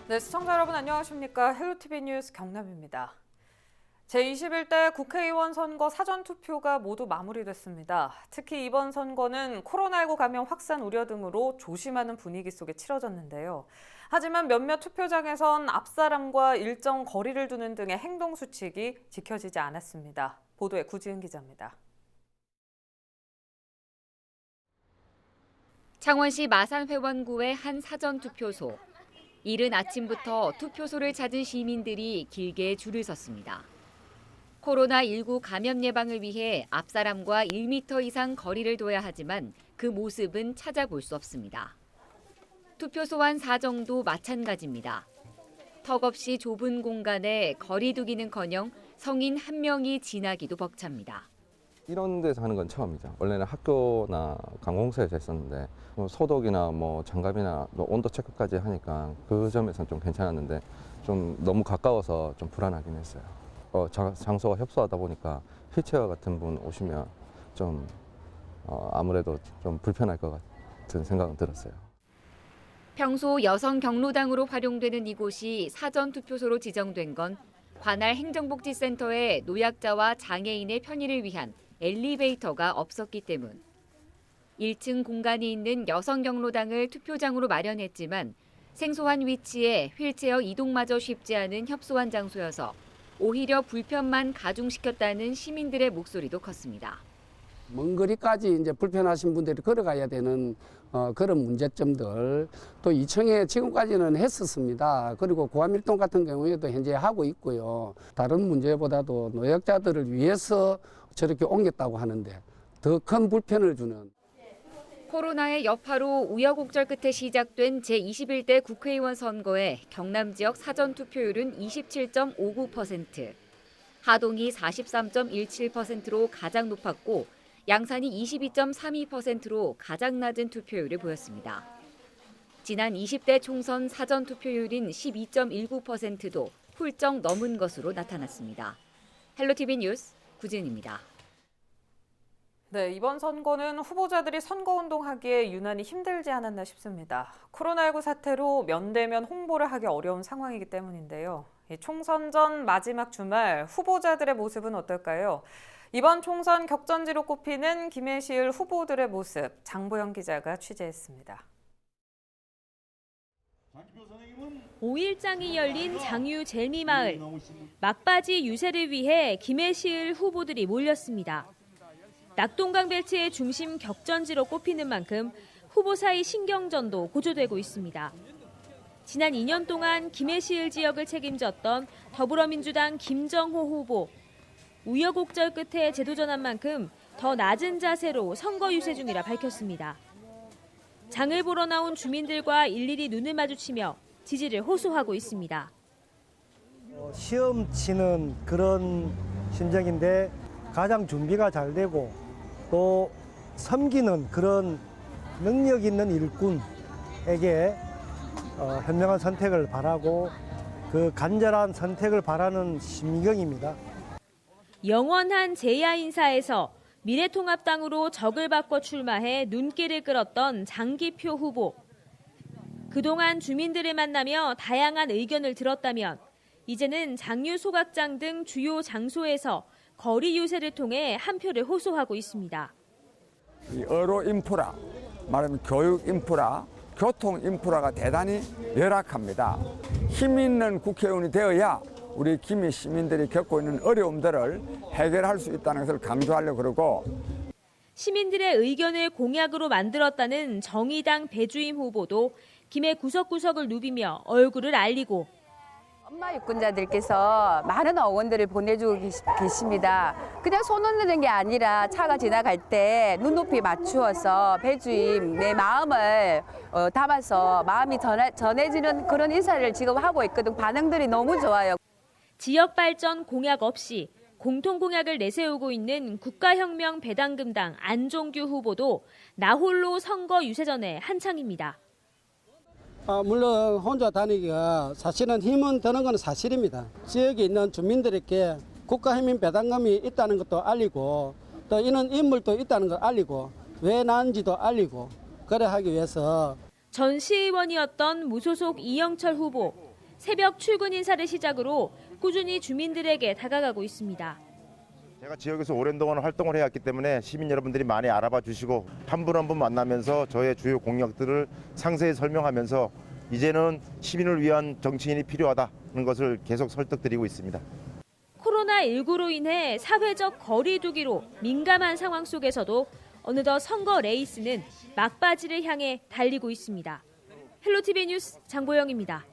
네, 시청자 여러분 안녕하십니까? 헬로티비 뉴스 경남입니다. 제21대 국회의원 선거 사전투표가 모두 마무리됐습니다. 특히 이번 선거는 코로나19 감염 확산 우려 등으로 조심하는 분위기 속에 치러졌는데요. 하지만 몇몇 투표장에선 앞사람과 일정 거리를 두는 등의 행동 수칙이 지켜지지 않았습니다. 보도에 구지은 기자입니다. 창원시 마산회원구의 한 사전투표소. 이른 아침부터 투표소를 찾은 시민들이 길게 줄을 섰습니다. 코로나19 감염 예방을 위해 앞사람과 1m 이상 거리를 둬야 하지만 그 모습은 찾아볼 수 없습니다. 투표소 안 사정도 마찬가지입니다. 턱없이 좁은 공간에 거리 두기는커녕 성인 한 명이 지나기도 벅찹니다. 이런 데서 하는 건 처음이죠. 원래는 학교나 관공서에서 했었는데 소독이나 장갑이나 온도 체크까지 하니까 그 점에서는 좀 괜찮았는데 좀 너무 가까워서 좀 불안하긴 했어요. 장소가 협소하다 보니까 휠체어 같은 분 오시면 좀 아무래도 좀 불편할 것 같은 생각은 들었어요. 평소 여성 경로당으로 활용되는 이곳이 사전투표소로 지정된 건 관할 행정복지센터에 노약자와 장애인의 편의를 위한 엘리베이터가 없었기 때문. 1층 공간이 있는 여성 경로당을 투표장으로 마련했지만 생소한 위치에 휠체어 이동마저 쉽지 않은 협소한 장소여서 오히려 불편만 가중시켰다는 시민들의 목소리도 컸습니다. 먼 거리까지 이제 불편하신 분들이 걸어가야 되는 그런 문제점들, 또 2층에 지금까지는 했었습니다. 그리고 고암밀동 같은 경우에도 현재 하고 있고요. 다른 문제보다도 노약자들을 위해서 저렇게 옮겼다고 하는데 더 큰 불편을 주는. 코로나의 여파로 우여곡절 끝에 시작된 제21대 국회의원 선거에 경남 지역 사전투표율은 27.59%, 하동이 43.17%로 가장 높았고 양산이 22.32%로 가장 낮은 투표율을 보였습니다. 지난 20대 총선 사전투표율인 12.19%도 훌쩍 넘은 것으로 나타났습니다. 헬로티비 뉴스 구진입니다. 네, 이번 선거는 후보자들이 선거운동하기에 유난히 힘들지 않았나 싶습니다. 코로나19 사태로 면대면 홍보를 하기 어려운 상황이기 때문인데요. 총선 전 마지막 주말 후보자들의 모습은 어떨까요? 이번 총선 격전지로 꼽히는 김해시을 후보들의 모습, 장보영 기자가 취재했습니다. 5일장이 열린 장유 젤미마을. 막바지 유세를 위해 김해시을 후보들이 몰렸습니다. 낙동강 벨트의 중심 격전지로 꼽히는 만큼 후보 사이 신경전도 고조되고 있습니다. 지난 2년 동안 김해시을 지역을 책임졌던 더불어민주당 김정호 후보. 우여곡절 끝에 제도전한 만큼 더 낮은 자세로 선거 유세 중이라 밝혔습니다. 장을 보러 나온 주민들과 일일이 눈을 마주치며 지지를 호소하고 있습니다. 시험 치는 그런 심정인데 가장 준비가 잘 되고 또 섬기는 그런 능력 있는 일꾼에게 현명한 선택을 바라고 그 간절한 선택을 바라는 심경입니다. 영원한 제야 인사에서 미래통합당으로 적을 바꿔 출마해 눈길을 끌었던 장기표 후보. 그동안 주민들을 만나며 다양한 의견을 들었다면 이제는 장유 소각장 등 주요 장소에서 거리 유세를 통해 한 표를 호소하고 있습니다. 의료 인프라, 말하면 교육 인프라, 교통 인프라가 대단히 열악합니다. 힘 있는 국회의원이 되어야 우리 김해 시민들이 겪고 있는 어려움들을 해결할 수 있다는 것을 강조하려고 그러고 시민들의 의견을 공약으로 만들었다는 정의당 배주임 후보도 김해 구석구석을 누비며 얼굴을 알리고 엄마 유권자들께서 많은 응원들을 보내주고 계십니다. 그냥 손 흔드는 게 아니라 차가 지나갈 때 눈높이 맞추어서 배주임 내 마음을 담아서 마음이 전해지는 그런 인사를 지금 하고 있거든. 반응들이 너무 좋아요. 지역 발전 공약 없이 공통 공약을 내세우고 있는 국가혁명 배당금당 안종규 후보도 나홀로 선거 유세전에 한창입니다. 물론 혼자 다니기가 사실은 힘은 드는 건 사실입니다. 지역에 있는 주민들에게 국가혁명 배당금이 있다는 것도 알리고 또 이런 인물도 있다는 걸 알리고 왜 나는지도 알리고 그래 하기 위해서 전 시의원이었던 무소속 이영철 후보. 새벽 출근 인사를 시작으로 꾸준히 주민들에게 다가가고 있습니다. 제가 지역에서 오랜 동안 활동을 해왔기 때문에 시민 여러분들이 많이 알아봐 주시고 한 분 한 분 만나면서 저의 주요 공약들을 상세히 설명하면서 이제는 시민을 위한 정치인이 필요하다는 것을 계속 설득드리고 있습니다. 코로나19로 인해 사회적 거리 두기로 민감한 상황 속에서도 어느덧 선거 레이스는 막바지를 향해 달리고 있습니다. 헬로티비 뉴스 장보영입니다.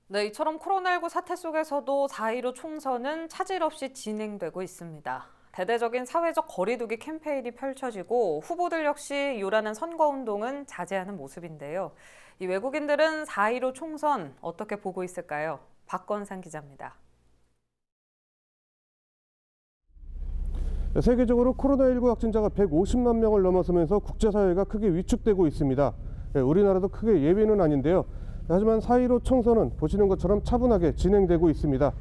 네, 이처럼 코로나19 사태 속에서도 4.15 총선은 차질 없이 진행되고 있습니다. 대대적인 사회적 거리두기 캠페인이 펼쳐지고 후보들 역시 요란한 선거운동은 자제하는 모습인데요. 이 외국인들은 4.15 총선 어떻게 보고 있을까요? 박건상 기자입니다. 세계적으로 코로나19 확진자가 150만 명을 넘어서면서 국제사회가 크게 위축되고 있습니다. 우리나라도 크게 예외는 아닌데요. 하지만 4.15 총선은 보시는 것처럼 차분하게 진행되고 있습니다.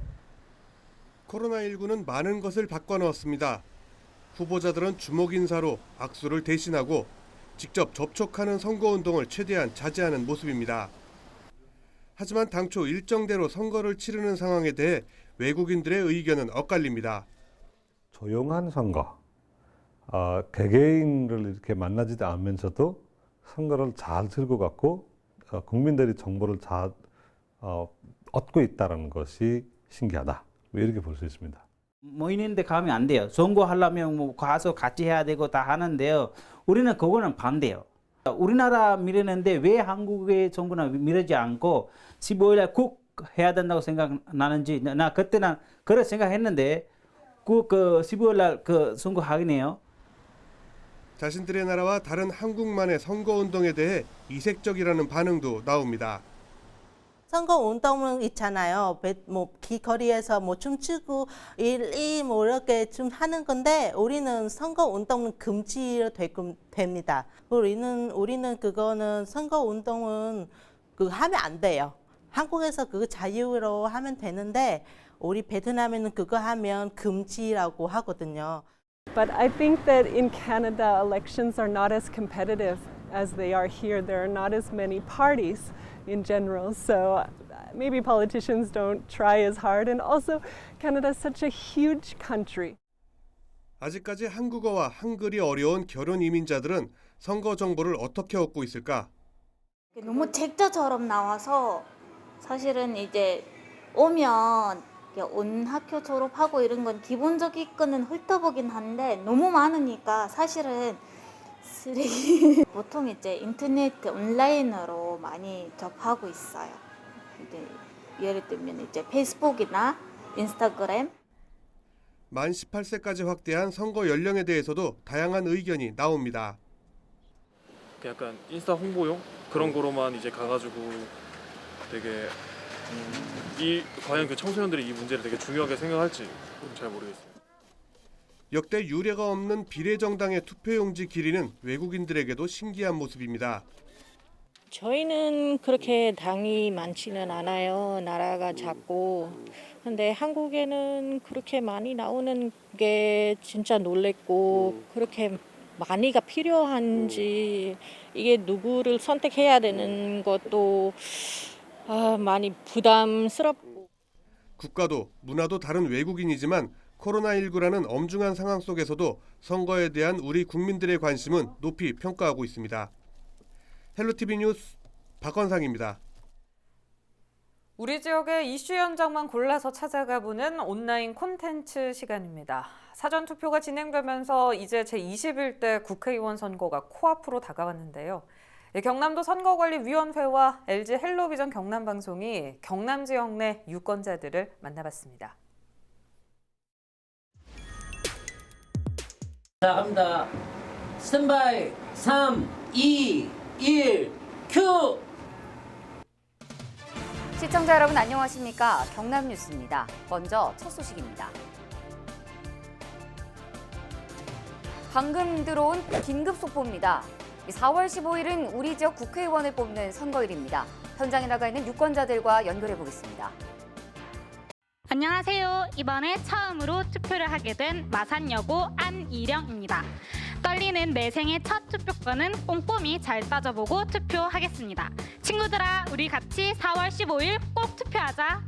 코로나19는 많은 것을 바꿔놓았습니다. 후보자들은 주목 인사로 악수를 대신하고 직접 접촉하는 선거운동을 최대한 자제하는 모습입니다. 하지만 당초 일정대로 선거를 치르는 상황에 대해 외국인들의 의견은 엇갈립니다. 조용한 선거, 개개인을 이렇게 만나지도 않으면서도 선거를 잘 들고 갔고 국민들이 정보를 잘 얻고 있다는 것이 신기하다. 이렇게 볼 수 있습니다. 모이는데 가면 안 돼요. 선거하려면 뭐 가서 같이 해야 되고 다 하는데요. 우리는 그거는 반대요. 우리나라 미루는데 왜 한국의 정부는 미루지 않고 15일에 꼭 해야 된다고 생각나는지 나 그때는 그런 생각했는데 그 15일날 그 선거하기네요. 자신들의 나라와 다른 한국만의 선거운동에 대해 이색적이라는 반응도 나옵니다. 선거운동은 있잖아요. 길거리에서 춤추고 뭐 이렇게 좀 하는 건데 우리는 선거운동은 금지로 됩니다. 우리는 그거는 선거운동은 하면 안 돼요. 한국에서 그거 자유로 하면 되는데 우리 베트남에는 그거 하면 금지라고 하거든요. But I think that in Canada, elections are not as competitive as they are here. There are not as many parties in general, so maybe politicians don't try as hard. And also, Canada is such a huge country. 아직까지 한국어와 한글이 어려운 결혼 이민자들은 선거 정보를 어떻게 얻고 있을까? 너무 책자처럼 나와서 사실은 이제 오면 온 학교 졸업하고 이런 건 기본적인 거는 훑어보긴 한데 너무 많으니까 사실은 쓰레기. 보통 이제 인터넷 온라인으로 많이 접하고 있어요. 이제 예를 들면 이제 페이스북이나 인스타그램. 만 18세까지 확대한 선거 연령에 대해서도 다양한 의견이 나옵니다. 약간 인스타 홍보용 그런 거로만 이제 가가지고 되게 과연 그 청소년들이 이 문제를 되게 중요하게 생각할지 잘 모르겠어요. 역대 유례가 없는 비례정당의 투표용지 길이는 외국인들에게도 신기한 모습입니다. 저희는 그렇게 당이 많지는 않아요. 나라가 작고. 근데 한국에는 그렇게 많이 나오는 게 진짜 놀랬고 그렇게 많이가 필요한지 이게 누구를 선택해야 되는 것도 많이 부담스럽고. 국가도 문화도 다른 외국인이지만 코로나19라는 엄중한 상황 속에서도 선거에 대한 우리 국민들의 관심은 높이 평가하고 있습니다. 헬로티비 뉴스 박건상입니다. 우리 지역의 이슈 현장만 골라서 찾아가 보는 온라인 콘텐츠 시간입니다. 사전투표가 진행되면서 이제 제21대 국회의원 선거가 코앞으로 다가왔는데요. 경남도 선거관리위원회와 LG 헬로비전 경남방송이 경남 지역 내 유권자들을 만나봤습니다. 자, 갑니다. 스탠바이 3, 2, 1, 큐! 시청자 여러분 안녕하십니까? 경남뉴스입니다. 먼저 첫 소식입니다. 방금 들어온 긴급 속보입니다. 4월 15일은 우리 지역 국회의원을 뽑는 선거일입니다. 현장에 나가 있는 유권자들과 연결해 보겠습니다. 안녕하세요. 이번에 처음으로 투표를 하게 된 마산여고 안이령입니다. 떨리는 떨리는 내 생애 첫 투표권은 꼼꼼히 잘 따져보고 투표하겠습니다. 친구들아, 우리 같이 4월 15일 꼭 투표하자.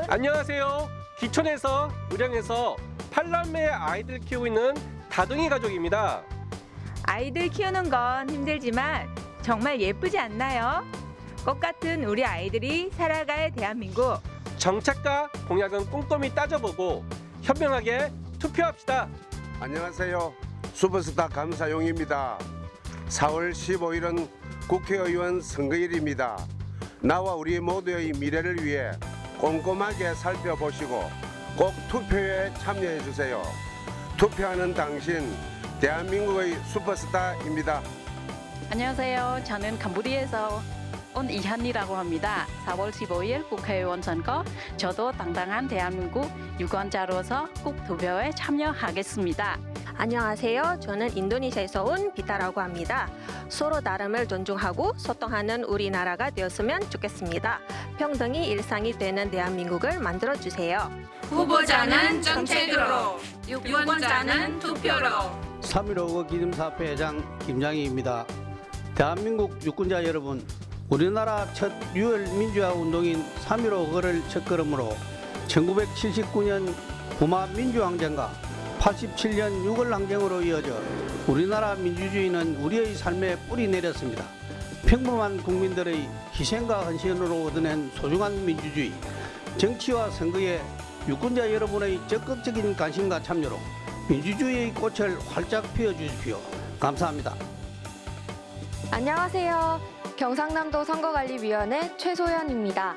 안녕하세요. 기촌에서 의령에서 8남매 아이들 키우고 있는 다둥이 가족입니다. 아이들 키우는 건 힘들지만 정말 예쁘지 않나요? 꽃 같은 우리 아이들이 살아갈 대한민국. 정책과 공약은 꼼꼼히 따져보고 현명하게 투표합시다. 안녕하세요. 슈퍼스타 감사용입니다. 4월 15일은 국회의원 선거일입니다. 나와 우리 모두의 미래를 위해 꼼꼼하게 살펴보시고 꼭 투표에 참여해 주세요. 투표하는 당신, 대한민국의 슈퍼스타입니다. 안녕하세요. 저는 캄보디아에서 온 이한이라고 합니다. 4월 15일 국회의원 선거, 저도 당당한 대한민국 유권자로서 꼭 투표에 참여하겠습니다. 안녕하세요. 저는 인도네시아에서 온 비타라고 합니다. 서로 다름을 존중하고 소통하는 우리나라가 되었으면 좋겠습니다. 평등이 일상이 되는 대한민국을 만들어주세요. 후보자는 정책으로, 유권자는 투표로. 3.15 기념사업회 회장 김장희입니다. 대한민국 유권자 여러분, 우리나라 첫 유혈 민주화 운동인 3.15를 첫걸음으로 1979년 부마 민주항쟁과 87년 6월 항쟁으로 이어져 우리나라 민주주의는 우리의 삶에 뿌리 내렸습니다. 평범한 국민들의 희생과 헌신으로 얻어낸 소중한 민주주의, 정치와 선거에 유권자 여러분의 적극적인 관심과 참여로 민주주의의 꽃을 활짝 피워주십시오. 감사합니다. 안녕하세요. 경상남도 선거관리위원회 최소연입니다.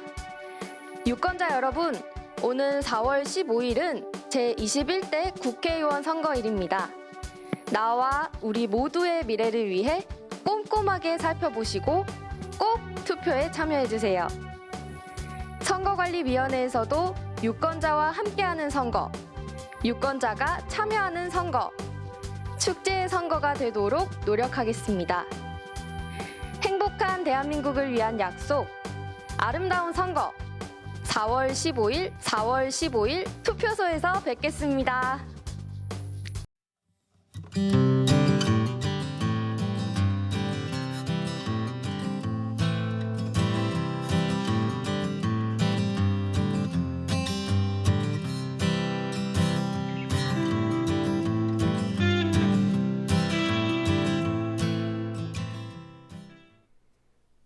유권자 여러분, 오는 4월 15일은 제21대 국회의원 선거일입니다. 나와 우리 모두의 미래를 위해 꼼꼼하게 살펴보시고 꼭 투표에 참여해주세요. 선거관리위원회에서도 유권자와 함께하는 선거, 유권자가 참여하는 선거, 축제의 선거가 되도록 노력하겠습니다. 행복한 대한민국을 위한 약속, 아름다운 선거, 4월 15일 투표소에서 뵙겠습니다.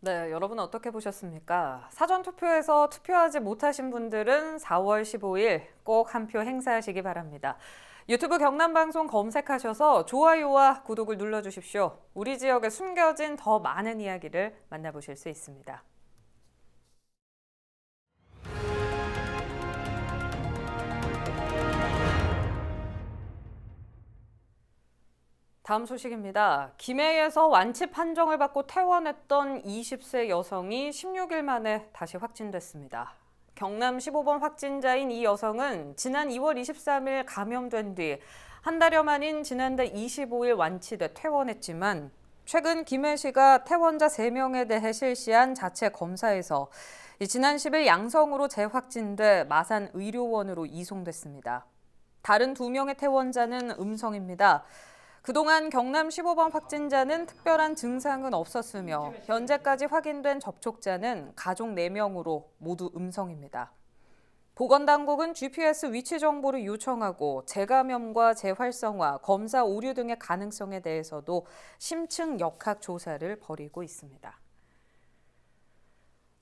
네, 여러분 어떻게 보셨습니까? 사전투표에서 투표하지 못하신 분들은 4월 15일 꼭 한 표 행사하시기 바랍니다. 유튜브 경남방송 검색하셔서 좋아요와 구독을 눌러주십시오. 우리 지역에 숨겨진 더 많은 이야기를 만나보실 수 있습니다. 다음 소식입니다. 김해에서 완치 판정을 받고 퇴원했던 20세 여성이 16일 만에 다시 확진됐습니다. 경남 15번 확진자인 이 여성은 지난 2월 23일 감염된 뒤 한 달여 만인 지난달 25일 완치돼 퇴원했지만 최근 김해시가 퇴원자 3명에 대해 실시한 자체 검사에서 지난 10일 양성으로 재확진돼 마산 의료원으로 이송됐습니다. 다른 2명의 퇴원자는 음성입니다. 그동안 경남 15번 확진자는 특별한 증상은 없었으며 현재까지 확인된 접촉자는 가족 4명으로 모두 음성입니다. 보건당국은 GPS 위치 정보를 요청하고 재감염과 재활성화, 검사 오류 등의 가능성에 대해서도 심층 역학 조사를 벌이고 있습니다.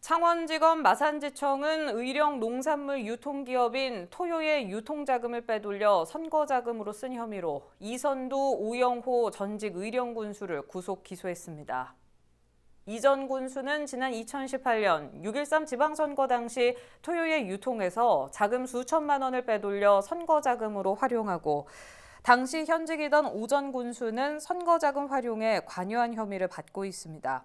창원지검 마산지청은 의령 농산물 유통기업인 토요의 유통자금을 빼돌려 선거자금으로 쓴 혐의로 이선도 오영호 전직 의령군수를 구속 기소했습니다. 이 전 군수는 지난 2018년 6.13 지방선거 당시 토요의 유통에서 자금 수천만 원을 빼돌려 선거자금으로 활용하고 당시 현직이던 오 전 군수는 선거자금 활용에 관여한 혐의를 받고 있습니다.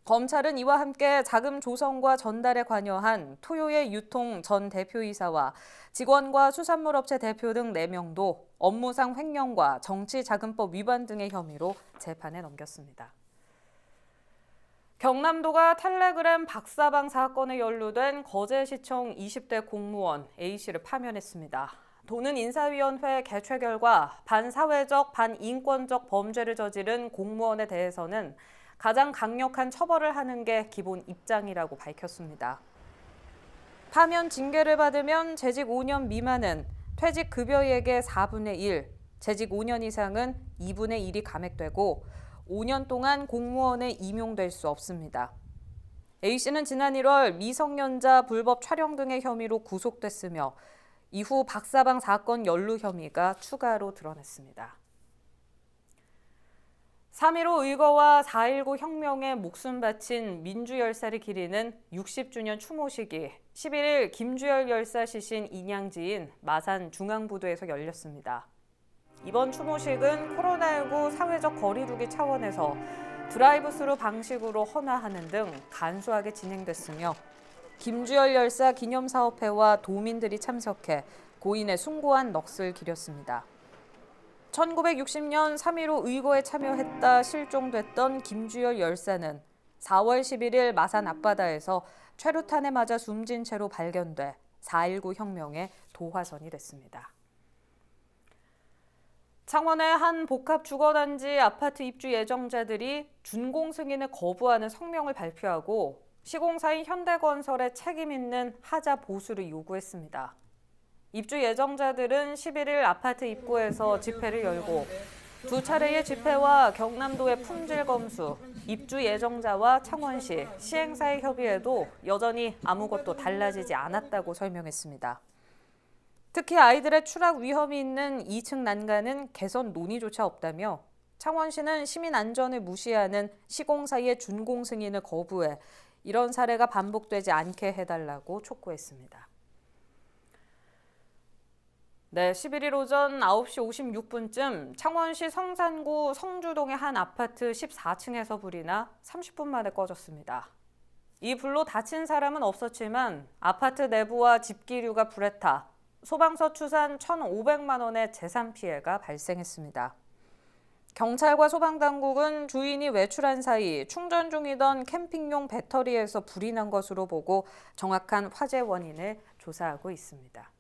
검찰은 이와 함께 자금 조성과 전달에 관여한 토요의 유통 전 대표이사와 직원과 수산물업체 대표 등 4명도 업무상 횡령과 정치자금법 위반 등의 혐의로 재판에 넘겼습니다. 경남도가 텔레그램 박사방 사건에 연루된 거제시청 20대 공무원 A씨를 파면했습니다. 도는 인사위원회 개최 결과 반사회적, 반인권적 범죄를 저지른 공무원에 대해서는 가장 강력한 처벌을 하는 게 기본 입장이라고 밝혔습니다. 파면 징계를 받으면 재직 5년 미만은 퇴직 급여액의 4분의 1, 재직 5년 이상은 2분의 1이 감액되고 5년 동안 공무원에 임용될 수 없습니다. A씨는 지난 1월 미성년자 불법 촬영 등의 혐의로 구속됐으며 이후 박사방 사건 연루 혐의가 추가로 드러났습니다. 3.15 의거와 4.19 혁명에 목숨 바친 민주 열사를 기리는 60주년 추모식이 11일 김주열 열사 시신 인양지인 마산 중앙부두에서 열렸습니다. 이번 추모식은 코로나19 사회적 거리 두기 차원에서 드라이브스루 방식으로 헌화하는 등 간소하게 진행됐으며 김주열 열사 기념사업회와 도민들이 참석해 고인의 숭고한 넋을 기렸습니다. 1960년 3.15 의거에 참여했다 실종됐던 김주열 열사는 4월 11일 마산 앞바다에서 최루탄에 맞아 숨진 채로 발견돼 4.19 혁명의 도화선이 됐습니다. 창원의 한 복합 주거단지 아파트 입주 예정자들이 준공 승인을 거부하는 성명을 발표하고 시공사인 현대건설에 책임 있는 하자 보수를 요구했습니다. 입주 예정자들은 11일 아파트 입구에서 집회를 열고 두 차례의 집회와 경남도의 품질 검수, 입주 예정자와 창원시, 시행사의 협의에도 여전히 아무것도 달라지지 않았다고 설명했습니다. 특히 아이들의 추락 위험이 있는 2층 난간은 개선 논의조차 없다며 창원시는 시민 안전을 무시하는 시공사의 준공 승인을 거부해 이런 사례가 반복되지 않게 해달라고 촉구했습니다. 네, 11일 오전 9시 56분쯤 창원시 성산구 성주동의 한 아파트 14층에서 불이 나 30분 만에 꺼졌습니다. 이 불로 다친 사람은 없었지만 아파트 내부와 집기류가 불에 타 소방서 추산 1,500만 원의 재산 피해가 발생했습니다. 경찰과 소방당국은 주인이 외출한 사이 충전 중이던 캠핑용 배터리에서 불이 난 것으로 보고 정확한 화재 원인을 조사하고 있습니다.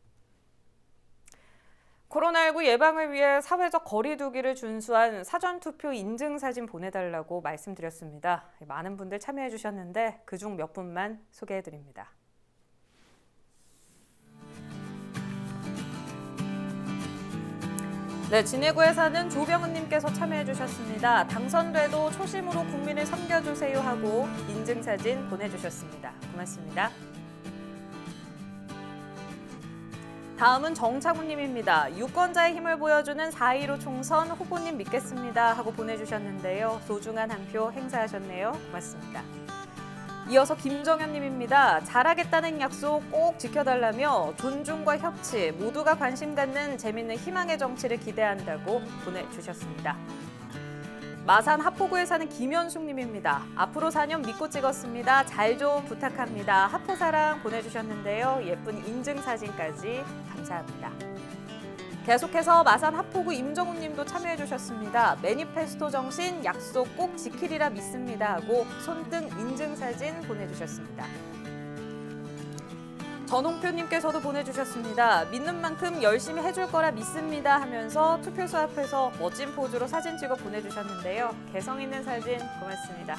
코로나19 예방을 위해 사회적 거리 두기를 준수한 사전투표 인증사진 보내달라고 말씀드렸습니다. 많은 분들 참여해 주셨는데 그중 몇 분만 소개해드립니다. 네, 진해구에 사는 조병은님께서 참여해 주셨습니다. 당선돼도 초심으로 국민을 섬겨주세요 하고 인증사진 보내주셨습니다. 고맙습니다. 다음은 정창훈님입니다. 유권자의 힘을 보여주는 4.15 총선 후보님 믿겠습니다 하고 보내주셨는데요. 소중한 한 표 행사하셨네요. 고맙습니다. 이어서 김정현님입니다. 잘하겠다는 약속 꼭 지켜달라며 존중과 협치, 모두가 관심 갖는 재밌는 희망의 정치를 기대한다고 보내주셨습니다. 마산 하포구에 사는 김현숙님입니다. 앞으로 4년 믿고 찍었습니다. 잘 좀 부탁합니다. 하포사랑 보내주셨는데요. 예쁜 인증사진까지 감사합니다. 계속해서 마산 하포구 임정훈님도 참여해 주셨습니다. 매니페스토 정신 약속 꼭 지키리라 믿습니다 하고 손등 인증사진 보내주셨습니다. 전홍표님께서도 보내주셨습니다. 믿는 만큼 열심히 해줄 거라 믿습니다 하면서 투표소 앞에서 멋진 포즈로 사진 찍어 보내주셨는데요. 개성 있는 사진 고맙습니다.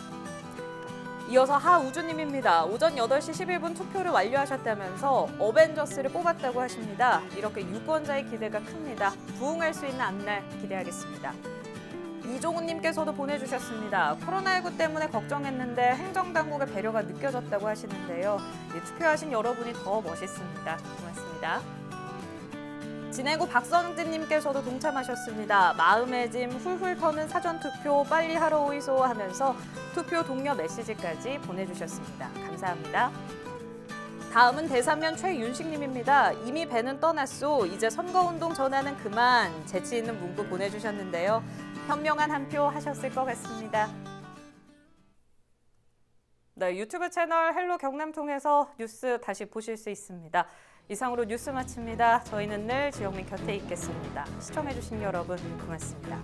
이어서 하우주님입니다. 오전 8시 11분 투표를 완료하셨다면서 어벤져스를 뽑았다고 하십니다. 이렇게 유권자의 기대가 큽니다. 부응할 수 있는 앞날 기대하겠습니다. 이종훈님께서도 보내주셨습니다. 코로나19 때문에 걱정했는데 행정당국의 배려가 느껴졌다고 하시는데요. 투표하신 여러분이 더 멋있습니다. 고맙습니다. 진해구 박성진님께서도 동참하셨습니다. 마음의 짐 훌훌 터는 사전투표 빨리 하러 오이소 하면서 투표 독려 메시지까지 보내주셨습니다. 감사합니다. 다음은 대산면 최윤식님입니다. 이미 배는 떠났소. 이제 선거운동 전화는 그만. 재치 있는 문구 보내주셨는데요. 현명한 한 표 하셨을 것 같습니다. 네, 유튜브 채널 헬로 경남 통해서 뉴스 다시 보실 수 있습니다. 이상으로 뉴스 마칩니다. 저희는 늘 지영민 곁에 있겠습니다. 시청해주신 여러분 고맙습니다.